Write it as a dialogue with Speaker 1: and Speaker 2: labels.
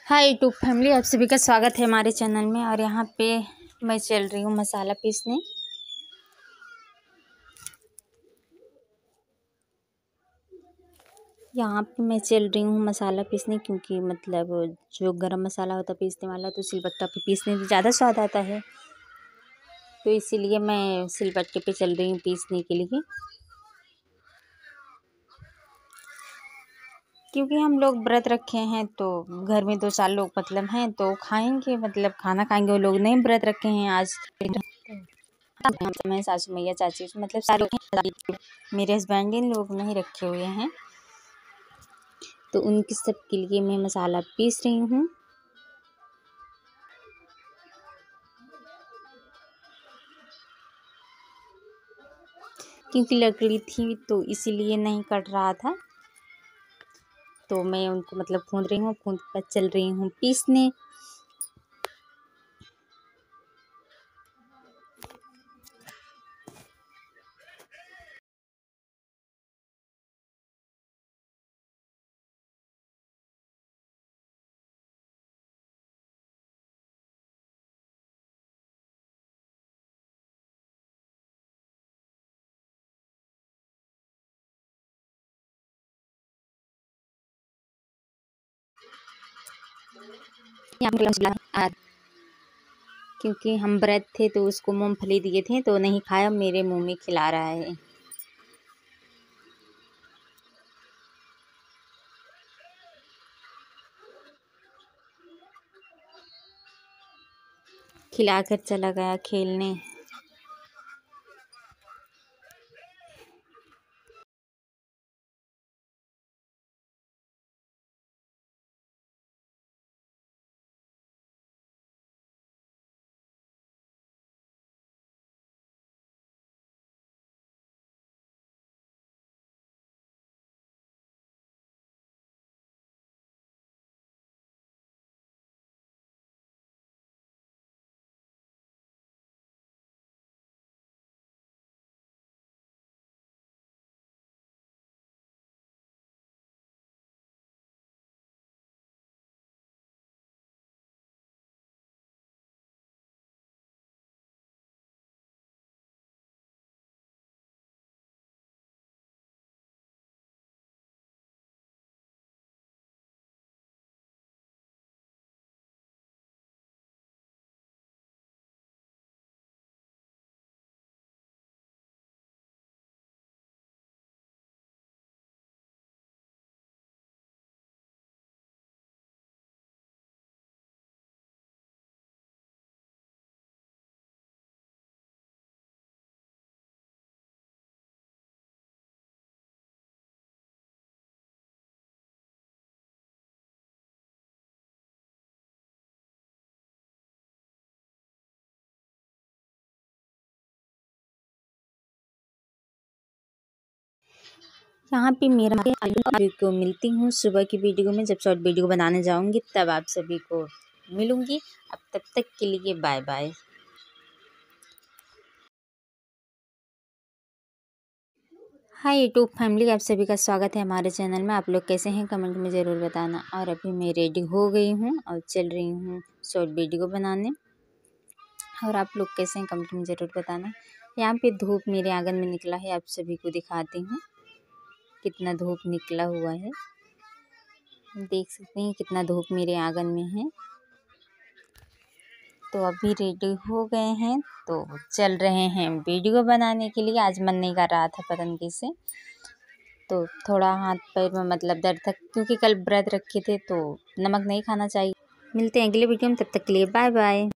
Speaker 1: हाय YouTube family, आप सभी का स्वागत है हमारे चैनल में। और यहाँ पे मैं चल रही हूँ मसाला पीसने। यहाँ पे मैं चल रही हूँ मसाला पीसने, क्योंकि मतलब जो गरम मसाला होता है पीसने वाला, तो सिलबट्टा पे पीसने में ज़्यादा स्वाद आता है। तो इसीलिए मैं सिलबट्टे पे चल रही हूँ पीसने के लिए, क्योंकि हम लोग व्रत रखे हैं। तो घर में 2-4 लोग मतलब हैं, तो खाएंगे, मतलब खाना खाएंगे। वो लोग नहीं व्रत रखे हैं आज। मैं सासू मैया चाची मतलब सारे लोग, मेरे हस्बैंड इन लोग नहीं रखे हुए हैं, तो उनके सब के लिए मैं मसाला पीस रही हूँ। क्योंकि लकड़ी थी तो इसीलिए नहीं कट रहा था, तो मैं उनको मतलब खूंद रही हूँ। खूंद कर चल रही हूँ पीसने। क्योंकि हम व्रत थे तो उसको मूंगफली दिए थे, तो नहीं खाया, मेरे मुंह में खिला रहा है। खिलाकर चला गया खेलने। यहाँ पे मेरा सभी को मिलती हूँ सुबह की वीडियो में। जब शॉर्ट वीडियो बनाने जाऊँगी तब आप सभी को मिलूँगी। अब तब तक के लिए bye bye. Hi YouTube family, आप सभी का स्वागत है हमारे चैनल में। आप लोग कैसे हैं कमेंट में ज़रूर बताना। और अभी मैं रेडी हो गई हूँ और चल रही हूँ शॉर्ट वीडियो बनाने। और आप लोग कैसे हैं कमेंट में ज़रूर बताना। यहाँ पे धूप मेरे आंगन में निकला है, आप सभी को दिखाती हूँ कितना धूप निकला हुआ है। देख सकते हैं कितना धूप मेरे आंगन में है। तो अभी रेडी हो गए हैं, तो चल रहे हैं वीडियो बनाने के लिए। आज मन नहीं कर रहा था पता नहीं कैसे, तो थोड़ा हाथ पैर में मतलब दर्द था, क्योंकि कल व्रत रखे थे तो नमक नहीं खाना चाहिए। मिलते हैं अगले वीडियो में, तब तक के लिए बाय बाय।